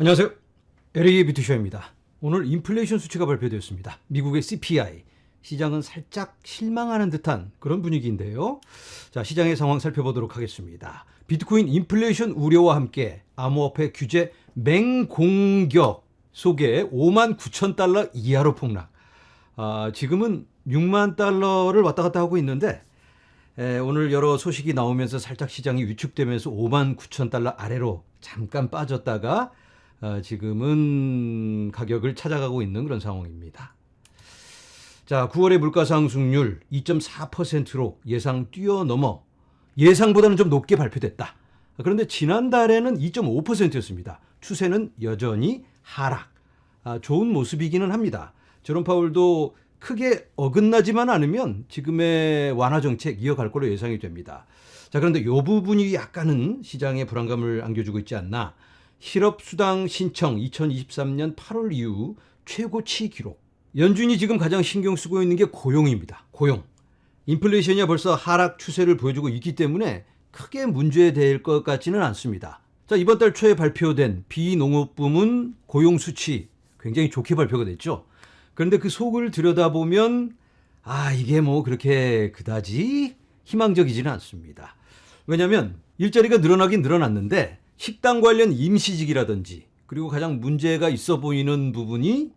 안녕하세요. LA 뷰티쇼입니다. 오늘 인플레이션 수치가 발표되었습니다. 미국의 CPI. 시장은 살짝 실망하는 듯한 그런 분위기인데요. 자, 시장의 상황 살펴보도록 하겠습니다. 비트코인 인플레이션 우려와 함께 암호화폐 규제 맹공격 속에 5만 9천 달러 이하로 폭락. 지금은 6만 달러를 왔다 갔다 하고 있는데 오늘 여러 소식이 나오면서 살짝 시장이 위축되면서 5만 9천 달러 아래로 잠깐 빠졌다가 지금은 가격을 찾아가고 있는 그런 상황입니다. 자, 9월의 물가 상승률 2.4%로 예상 뛰어넘어 예상보다는 좀 높게 발표됐다. 그런데 지난달에는 2.5%였습니다. 추세는 여전히 하락. 좋은 모습이기는 합니다. 제롬 파월도 크게 어긋나지만 않으면 지금의 완화 정책 이어갈 걸로 예상이 됩니다. 자, 그런데 이 부분이 약간은 시장에 불안감을 안겨주고 있지 않나. 실업수당 신청 2023년 8월 이후 최고치 기록. 연준이 지금 가장 신경 쓰고 있는 게 고용입니다. 고용. 인플레이션이 벌써 하락 추세를 보여주고 있기 때문에 크게 문제될 것 같지는 않습니다. 자, 이번 달 초에 발표된 비농업 부문 고용 수치 굉장히 좋게 발표가 됐죠. 그런데 그 속을 들여다보면 이게 뭐 그렇게 그다지 희망적이지는 않습니다. 왜냐하면 일자리가 늘어나긴 늘어났는데 식당 관련 임시직이라든지 그리고 가장 문제가 있어 보이는 부분이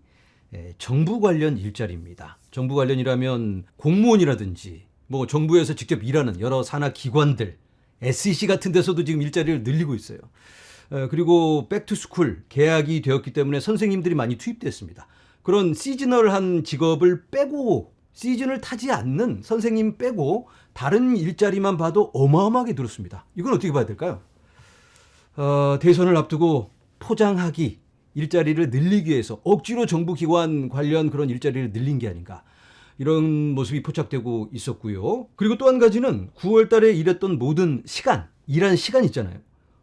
정부 관련 일자리입니다. 정부 관련이라면 공무원이라든지 뭐 정부에서 직접 일하는 여러 산하 기관들, SEC 같은 데서도 지금 일자리를 늘리고 있어요. 그리고 백투스쿨 개학이 되었기 때문에 선생님들이 많이 투입됐습니다. 그런 시즈널한 직업을 빼고 시즌을 타지 않는 선생님 빼고 다른 일자리만 봐도 어마어마하게 늘었습니다. 이건 어떻게 봐야 될까요? 대선을 앞두고 포장하기, 일자리를 늘리기 위해서 억지로 정부 기관 관련 그런 일자리를 늘린 게 아닌가. 이런 모습이 포착되고 있었고요. 그리고 또 한 가지는 9월 달에 일했던 모든 시간, 일한 시간 있잖아요.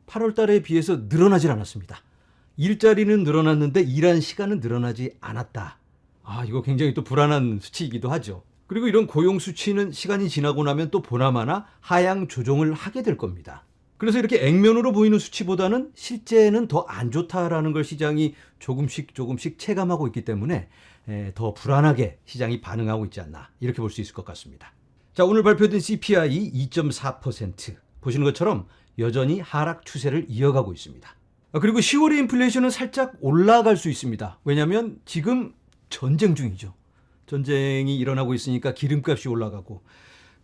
8월 달에 비해서 늘어나질 않았습니다. 일자리는 늘어났는데 일한 시간은 늘어나지 않았다. 이거 굉장히 또 불안한 수치이기도 하죠. 그리고 이런 고용 수치는 시간이 지나고 나면 또 보나마나 하향 조정을 하게 될 겁니다. 그래서 이렇게 액면으로 보이는 수치보다는 실제는 더 안 좋다라는 걸 시장이 조금씩 체감하고 있기 때문에 더 불안하게 시장이 반응하고 있지 않나 이렇게 볼 수 있을 것 같습니다. 자, 오늘 발표된 CPI 2.4% 보시는 것처럼 여전히 하락 추세를 이어가고 있습니다. 그리고 10월의 인플레이션은 살짝 올라갈 수 있습니다. 왜냐하면 지금 전쟁 중이죠. 전쟁이 일어나고 있으니까 기름값이 올라가고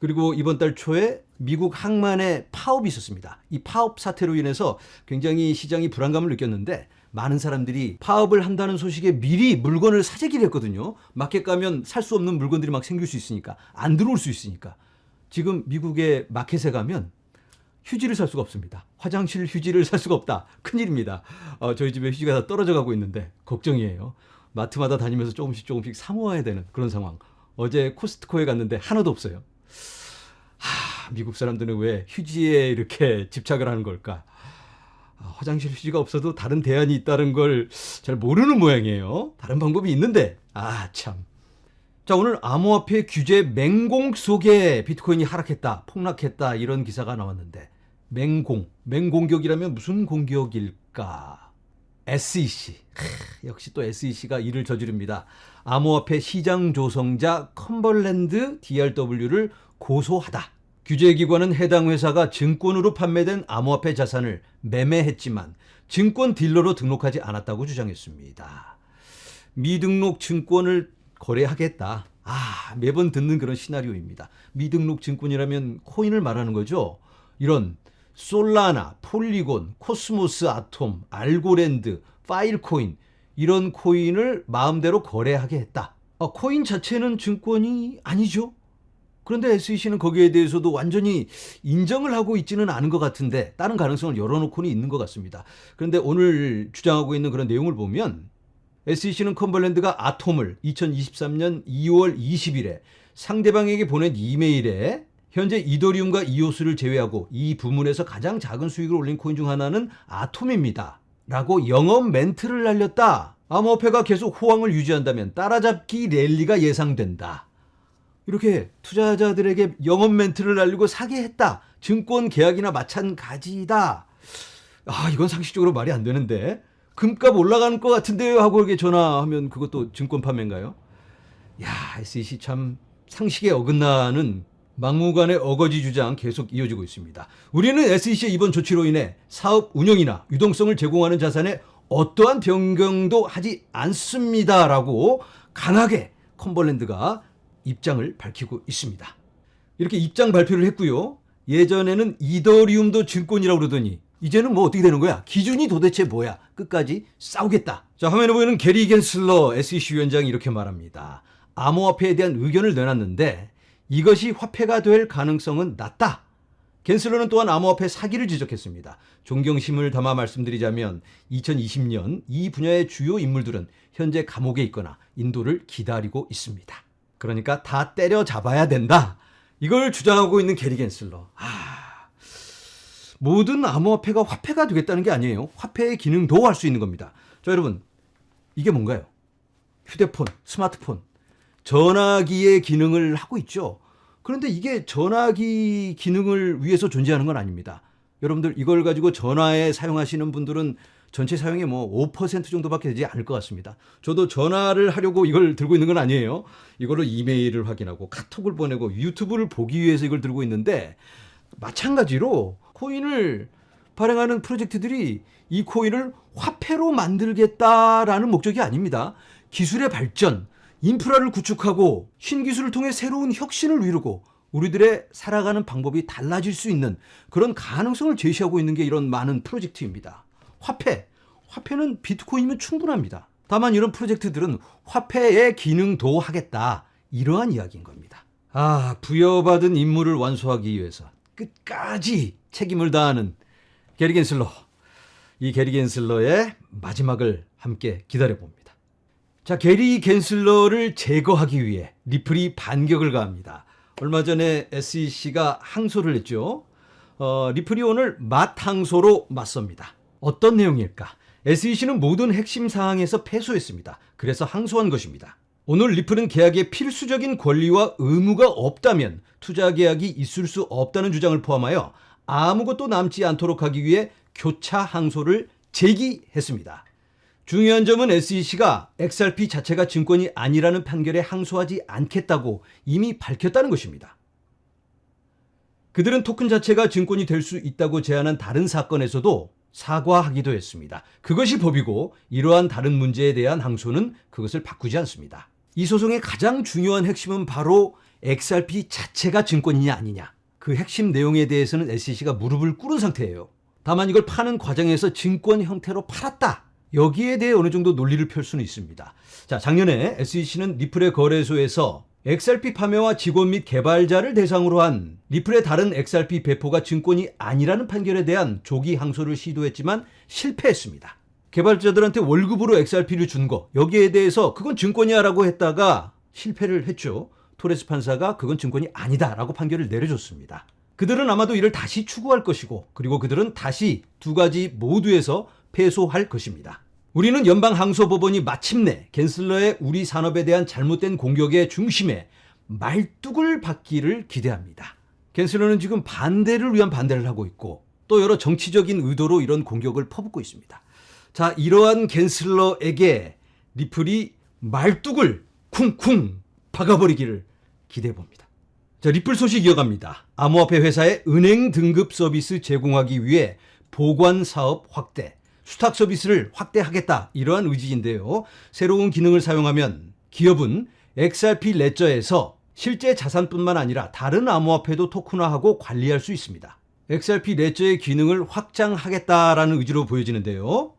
그리고 이번 달 초에 미국 항만에 파업이 있었습니다. 이 파업 사태로 인해서 굉장히 시장이 불안감을 느꼈는데 많은 사람들이 파업을 한다는 소식에 미리 물건을 사재기를 했거든요. 마켓 가면 살 수 없는 물건들이 막 생길 수 있으니까 안 들어올 수 있으니까. 지금 미국의 마켓에 가면 휴지를 살 수가 없습니다. 화장실 휴지를 살 수가 없다. 큰일입니다. 저희 집에 휴지가 다 떨어져 가고 있는데 걱정이에요. 마트마다 다니면서 조금씩 사 모아야 되는 그런 상황. 어제 코스트코에 갔는데 하나도 없어요. 미국 사람들은 왜 휴지에 이렇게 집착을 하는 걸까? 화장실 휴지가 없어도 다른 대안이 있다는 걸 잘 모르는 모양이에요. 다른 방법이 있는데 참. 자, 오늘 암호화폐 규제 맹공 속에 비트코인이 하락했다, 폭락했다 이런 기사가 나왔는데 맹공격이라면 무슨 공격일까? SEC. 역시 또 SEC가 일을 저지릅니다. 암호화폐 시장 조성자 컴벌랜드 DRW를 고소하다. 규제기관은 해당 회사가 증권으로 판매된 암호화폐 자산을 매매했지만 증권 딜러로 등록하지 않았다고 주장했습니다. 미등록 증권을 거래하겠다. 매번 듣는 그런 시나리오입니다. 미등록 증권이라면 코인을 말하는 거죠. 이런 솔라나, 폴리곤, 코스모스 아톰, 알고랜드, 파일코인 이런 코인을 마음대로 거래하게 했다. 코인 자체는 증권이 아니죠. 그런데 SEC는 거기에 대해서도 완전히 인정을 하고 있지는 않은 것 같은데 다른 가능성을 열어놓고는 있는 것 같습니다. 그런데 오늘 주장하고 있는 그런 내용을 보면 SEC는 컴벌랜드가 아톰을 2023년 2월 20일에 상대방에게 보낸 이메일에 현재 이더리움과 이오스를 제외하고 이 부문에서 가장 작은 수익을 올린 코인 중 하나는 아톰입니다. 라고 영업 멘트를 날렸다. 암호화폐가 계속 호황을 유지한다면 따라잡기 랠리가 예상된다. 이렇게 투자자들에게 영업 멘트를 날리고 사게 했다. 증권 계약이나 마찬가지다. 이건 상식적으로 말이 안 되는데 금값 올라가는 것 같은데요 하고 이렇게 전화하면 그것도 증권 판매인가요? 야, SEC 참 상식에 어긋나는 막무가내 어거지 주장 계속 이어지고 있습니다. 우리는 SEC의 이번 조치로 인해 사업 운영이나 유동성을 제공하는 자산에 어떠한 변경도 하지 않습니다라고 강하게 컨버랜드가 입장을 밝히고 있습니다. 이렇게 입장 발표를 했고요. 예전에는 이더리움도 증권이라고 그러더니 이제는 뭐 어떻게 되는 거야? 기준이 도대체 뭐야? 끝까지 싸우겠다. 자, 화면에 보이는 게리 겐슬러 SEC 위원장이 이렇게 말합니다. 암호화폐에 대한 의견을 내놨는데 이것이 화폐가 될 가능성은 낮다. 겐슬러는 또한 암호화폐 사기를 지적했습니다. 존경심을 담아 말씀드리자면 2020년 이 분야의 주요 인물들은 현재 감옥에 있거나 인도를 기다리고 있습니다. 그러니까 다 때려잡아야 된다. 이걸 주장하고 있는 게리 겐슬러. 모든 암호화폐가 화폐가 되겠다는 게 아니에요. 화폐의 기능도 할 수 있는 겁니다. 자, 여러분, 이게 뭔가요? 휴대폰, 스마트폰, 전화기의 기능을 하고 있죠. 그런데 이게 전화기 기능을 위해서 존재하는 건 아닙니다. 여러분들 이걸 가지고 전화에 사용하시는 분들은 전체 사용의 뭐 5% 정도밖에 되지 않을 것 같습니다. 저도 전화를 하려고 이걸 들고 있는 건 아니에요. 이걸로 이메일을 확인하고 카톡을 보내고 유튜브를 보기 위해서 이걸 들고 있는데 마찬가지로 코인을 발행하는 프로젝트들이 이 코인을 화폐로 만들겠다라는 목적이 아닙니다. 기술의 발전, 인프라를 구축하고 신기술을 통해 새로운 혁신을 이루고 우리들의 살아가는 방법이 달라질 수 있는 그런 가능성을 제시하고 있는 게 이런 많은 프로젝트입니다. 화폐는 비트코인이면 충분합니다. 다만 이런 프로젝트들은 화폐의 기능도 하겠다. 이러한 이야기인 겁니다. 부여받은 임무를 완수하기 위해서 끝까지 책임을 다하는 게리 겐슬러. 이 게리 겐슬러의 마지막을 함께 기다려봅니다. 자, 게리 겐슬러를 제거하기 위해 리플이 반격을 가합니다. 얼마 전에 SEC가 항소를 했죠. 리플이 오늘 맞항소로 맞섭니다. 어떤 내용일까? SEC는 모든 핵심 사항에서 패소했습니다. 그래서 항소한 것입니다. 오늘 리플은 계약에 필수적인 권리와 의무가 없다면 투자 계약이 있을 수 없다는 주장을 포함하여 아무것도 남지 않도록 하기 위해 교차 항소를 제기했습니다. 중요한 점은 SEC가 XRP 자체가 증권이 아니라는 판결에 항소하지 않겠다고 이미 밝혔다는 것입니다. 그들은 토큰 자체가 증권이 될 수 있다고 제안한 다른 사건에서도 사과하기도 했습니다. 그것이 법이고 이러한 다른 문제에 대한 항소는 그것을 바꾸지 않습니다. 이 소송의 가장 중요한 핵심은 바로 XRP 자체가 증권이냐 아니냐. 그 핵심 내용에 대해서는 SEC가 무릎을 꿇은 상태예요. 다만 이걸 파는 과정에서 증권 형태로 팔았다. 여기에 대해 어느 정도 논리를 펼 수는 있습니다. 자, 작년에 SEC는 리플의 거래소에서 XRP 판매와 직원 및 개발자를 대상으로 한 리플의 다른 XRP 배포가 증권이 아니라는 판결에 대한 조기 항소를 시도했지만 실패했습니다. 개발자들한테 월급으로 XRP를 준 거, 여기에 대해서 그건 증권이야 라고 했다가 실패를 했죠. 토레스 판사가 그건 증권이 아니다 라고 판결을 내려줬습니다. 그들은 아마도 이를 다시 추구할 것이고, 그리고 그들은 다시 두 가지 모두에서 패소할 것입니다. 우리는 연방항소법원이 마침내 겐슬러의 우리 산업에 대한 잘못된 공격의 중심에 말뚝을 받기를 기대합니다. 겐슬러는 지금 반대를 위한 반대를 하고 있고 또 여러 정치적인 의도로 이런 공격을 퍼붓고 있습니다. 자, 이러한 겐슬러에게 리플이 말뚝을 쿵쿵 박아버리기를 기대해봅니다. 자, 리플 소식 이어갑니다. 암호화폐 회사의 은행 등급 서비스 제공하기 위해 보관 사업 확대, 수탁 서비스를 확대하겠다, 이러한 의지인데요. 새로운 기능을 사용하면 기업은 XRP 레저에서 실제 자산뿐만 아니라 다른 암호화폐도 토큰화하고 관리할 수 있습니다. XRP 레저의 기능을 확장하겠다라는 의지로 보여지는데요.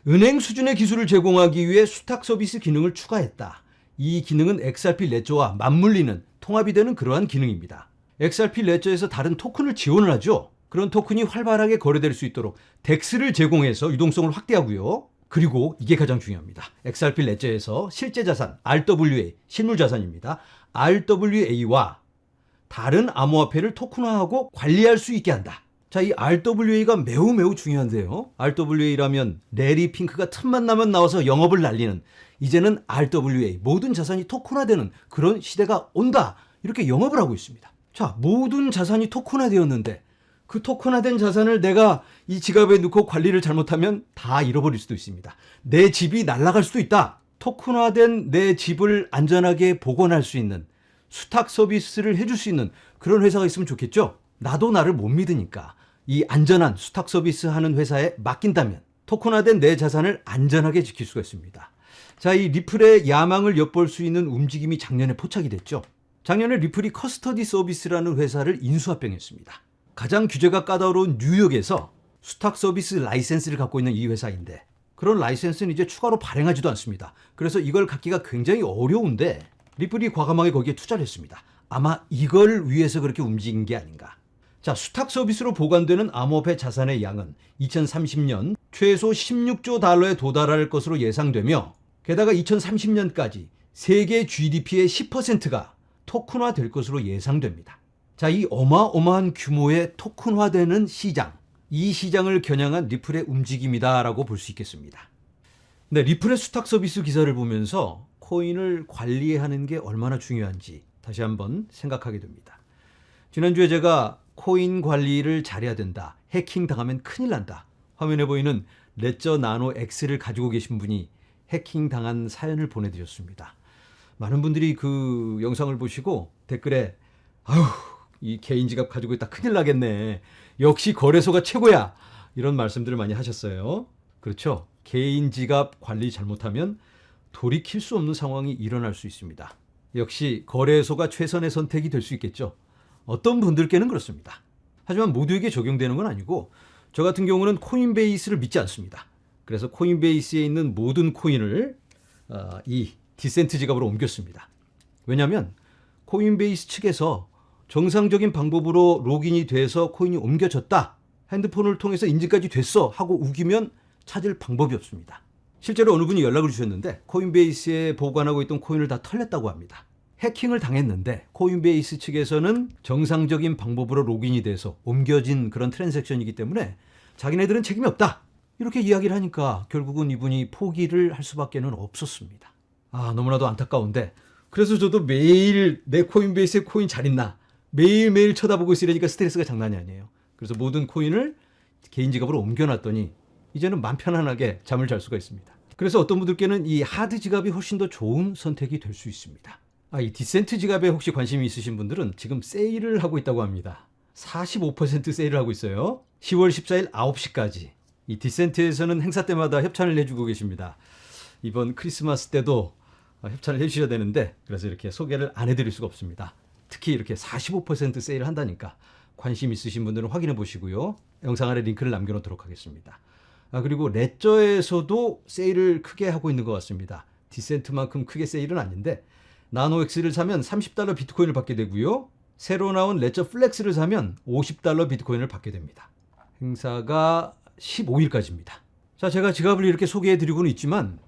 은행 수준의 기술을 제공하기 위해 수탁 서비스 기능을 추가했다. 이 기능은 XRP 레저와 맞물리는 통합이 되는 그러한 기능입니다. XRP 레저에서 다른 토큰을 지원을 하죠. 그런 토큰이 활발하게 거래될 수 있도록 덱스를 제공해서 유동성을 확대하고요. 그리고 이게 가장 중요합니다. XRP 레저에서 실제 자산, RWA, 실물 자산입니다. RWA와 다른 암호화폐를 토큰화하고 관리할 수 있게 한다. 자, 이 RWA가 매우 중요한데요. RWA라면 레리 핑크가 틈만 나면 나와서 영업을 날리는, 이제는 RWA, 모든 자산이 토큰화되는 그런 시대가 온다. 이렇게 영업을 하고 있습니다. 자, 모든 자산이 토큰화되었는데 그 토큰화된 자산을 내가 이 지갑에 넣고 관리를 잘못하면 다 잃어버릴 수도 있습니다. 내 집이 날아갈 수도 있다. 토큰화된 내 집을 안전하게 복원할 수 있는 수탁 서비스를 해줄 수 있는 그런 회사가 있으면 좋겠죠. 나도 나를 못 믿으니까 이 안전한 수탁 서비스 하는 회사에 맡긴다면 토큰화된 내 자산을 안전하게 지킬 수가 있습니다. 자, 이 리플의 야망을 엿볼 수 있는 움직임이 작년에 포착이 됐죠. 작년에 리플이 커스터디 서비스라는 회사를 인수합병했습니다. 가장 규제가 까다로운 뉴욕에서 수탁 서비스 라이센스를 갖고 있는 이 회사인데 그런 라이센스는 이제 추가로 발행하지도 않습니다. 그래서 이걸 갖기가 굉장히 어려운데 리플이 과감하게 거기에 투자를 했습니다. 아마 이걸 위해서 그렇게 움직인 게 아닌가. 자, 수탁 서비스로 보관되는 암호화폐 자산의 양은 2030년 최소 16조 달러에 도달할 것으로 예상되며 게다가 2030년까지 세계 GDP의 10%가 토큰화될 것으로 예상됩니다. 자, 이 어마어마한 규모의 토큰화되는 시장, 이 시장을 겨냥한 리플의 움직임이다라고 볼 수 있겠습니다. 네, 리플의 수탁 서비스 기사를 보면서 코인을 관리하는 게 얼마나 중요한지 다시 한번 생각하게 됩니다. 지난주에 제가 코인 관리를 잘해야 된다, 해킹 당하면 큰일 난다, 화면에 보이는 레저 나노 X를 가지고 계신 분이 해킹 당한 사연을 보내드렸습니다. 많은 분들이 그 영상을 보시고 댓글에 아휴, 이 개인 지갑 가지고 있다 큰일 나겠네, 역시 거래소가 최고야, 이런 말씀들을 많이 하셨어요. 그렇죠. 개인 지갑 관리 잘못하면 돌이킬 수 없는 상황이 일어날 수 있습니다. 역시 거래소가 최선의 선택이 될 수 있겠죠. 어떤 분들께는 그렇습니다. 하지만 모두에게 적용되는 건 아니고 저 같은 경우는 코인베이스를 믿지 않습니다. 그래서 코인베이스에 있는 모든 코인을 이 디센트 지갑으로 옮겼습니다. 왜냐하면 코인베이스 측에서 정상적인 방법으로 로그인이 돼서 코인이 옮겨졌다, 핸드폰을 통해서 인증까지 됐어 하고 우기면 찾을 방법이 없습니다. 실제로 어느 분이 연락을 주셨는데 코인베이스에 보관하고 있던 코인을 다 털렸다고 합니다. 해킹을 당했는데 코인베이스 측에서는 정상적인 방법으로 로그인이 돼서 옮겨진 그런 트랜잭션이기 때문에 자기네들은 책임이 없다, 이렇게 이야기를 하니까 결국은 이분이 포기를 할 수밖에 없었습니다. 너무나도 안타까운데 그래서 저도 매일 내 코인베이스에 코인 잘 있나 매일매일 쳐다보고 있으려니까 스트레스가 장난이 아니에요. 그래서 모든 코인을 개인 지갑으로 옮겨놨더니 이제는 맘 편안하게 잠을 잘 수가 있습니다. 그래서 어떤 분들께는 이 하드 지갑이 훨씬 더 좋은 선택이 될 수 있습니다. 이 디센트 지갑에 혹시 관심이 있으신 분들은 지금 세일을 하고 있다고 합니다. 45% 세일을 하고 있어요. 10월 14일 9시까지. 이 디센트에서는 행사 때마다 협찬을 해주고 계십니다. 이번 크리스마스 때도 협찬을 해주셔야 되는데 그래서 이렇게 소개를 안 해드릴 수가 없습니다. 특히 이렇게 45% 세일을 한다니까 관심 있으신 분들은 확인해 보시고요. 영상 아래 링크를 남겨놓도록 하겠습니다. 그리고 레저에서도 세일을 크게 하고 있는 것 같습니다. 디센트만큼 크게 세일은 아닌데 나노엑스를 사면 $30 비트코인을 받게 되고요. 새로 나온 레저 플렉스를 사면 $50 비트코인을 받게 됩니다. 행사가 15일까지입니다. 자, 제가 지갑을 이렇게 소개해드리고는 있지만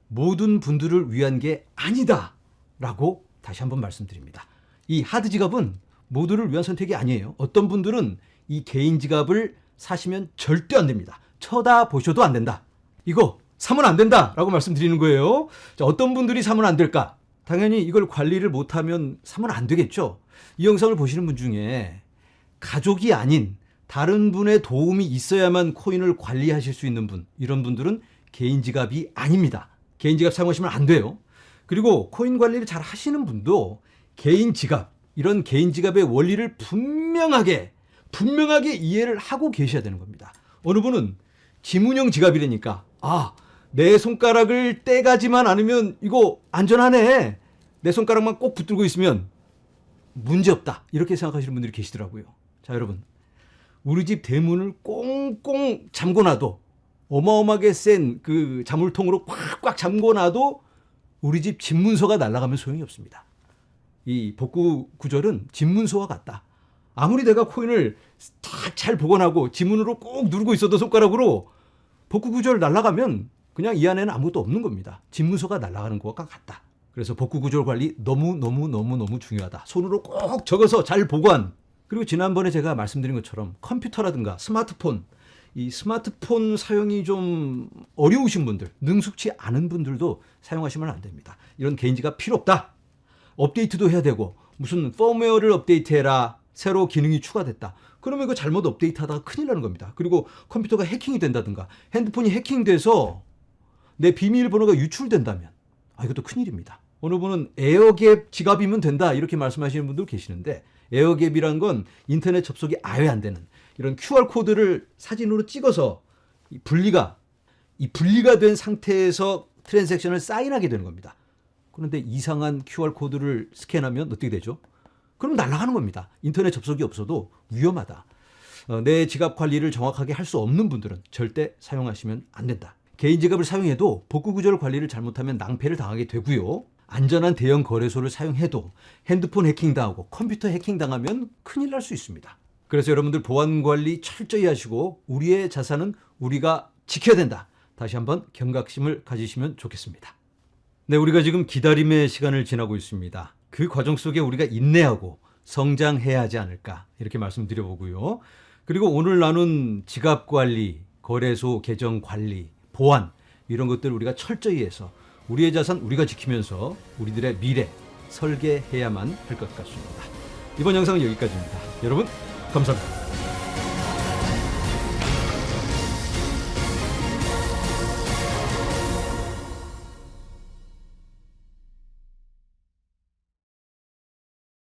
모든 분들을 위한 게 아니다 라고 다시 한번 말씀드립니다. 이 하드 지갑은 모두를 위한 선택이 아니에요. 어떤 분들은 이 개인 지갑을 사시면 절대 안 됩니다. 쳐다보셔도 안 된다, 이거 사면 안 된다 라고 말씀드리는 거예요. 자, 어떤 분들이 사면 안 될까? 당연히 이걸 관리를 못하면 사면 안 되겠죠. 이 영상을 보시는 분 중에 가족이 아닌 다른 분의 도움이 있어야만 코인을 관리하실 수 있는 분, 이런 분들은 개인 지갑이 아닙니다. 개인 지갑 사용하시면 안 돼요. 그리고 코인 관리를 잘 하시는 분도 개인 지갑, 이런 개인 지갑의 원리를 분명하게 이해를 하고 계셔야 되는 겁니다. 어느 분은 지문형 지갑이라니까 내 손가락을 떼가지만 않으면 이거 안전하네, 내 손가락만 꼭 붙들고 있으면 문제없다, 이렇게 생각하시는 분들이 계시더라고요. 자, 여러분, 우리 집 대문을 꽁꽁 잠궈놔도, 어마어마하게 센 그 자물통으로 꽉꽉 잠궈놔도 우리 집 집문서가 날아가면 소용이 없습니다. 이 복구 구절은 집문서와 같다. 아무리 내가 코인을 다 잘 보관하고 지문으로 꼭 누르고 있어도 손가락으로 복구 구절 날아가면 그냥 이 안에는 아무것도 없는 겁니다. 집문서가 날아가는 것과 같다. 그래서 복구 구절 관리 너무 중요하다. 손으로 꼭 적어서 잘 보관. 그리고 지난번에 제가 말씀드린 것처럼 컴퓨터라든가 스마트폰, 이 스마트폰 사용이 좀 어려우신 분들, 능숙치 않은 분들도 사용하시면 안 됩니다. 이런 개인 지갑 필요 없다. 업데이트도 해야 되고 무슨 펌웨어를 업데이트해라, 새로 기능이 추가됐다. 그러면 이거 잘못 업데이트하다가 큰일 나는 겁니다. 그리고 컴퓨터가 해킹이 된다든가 핸드폰이 해킹돼서 내 비밀번호가 유출된다면 이것도 큰일입니다. 어느 분은 에어갭 지갑이면 된다 이렇게 말씀하시는 분도 계시는데 에어갭이란 건 인터넷 접속이 아예 안 되는 이런 QR코드를 사진으로 찍어서 분리가 된 상태에서 트랜잭션을 사인하게 되는 겁니다. 그런데 이상한 QR코드를 스캔하면 어떻게 되죠? 그럼 날아가는 겁니다. 인터넷 접속이 없어도 위험하다. 내 지갑 관리를 정확하게 할 수 없는 분들은 절대 사용하시면 안 된다. 개인 지갑을 사용해도 복구 구조를 관리를 잘못하면 낭패를 당하게 되고요. 안전한 대형 거래소를 사용해도 핸드폰 해킹 당하고 컴퓨터 해킹 당하면 큰일 날 수 있습니다. 그래서 여러분들 보안 관리 철저히 하시고 우리의 자산은 우리가 지켜야 된다. 다시 한번 경각심을 가지시면 좋겠습니다. 네, 우리가 지금 기다림의 시간을 지나고 있습니다. 그 과정 속에 우리가 인내하고 성장해야 하지 않을까 이렇게 말씀드려보고요. 그리고 오늘 나눈 지갑 관리, 거래소 계정 관리, 보안 이런 것들 우리가 철저히 해서 우리의 자산 우리가 지키면서 우리들의 미래 설계해야만 할 것 같습니다. 이번 영상은 여기까지입니다. 여러분 감사합니다.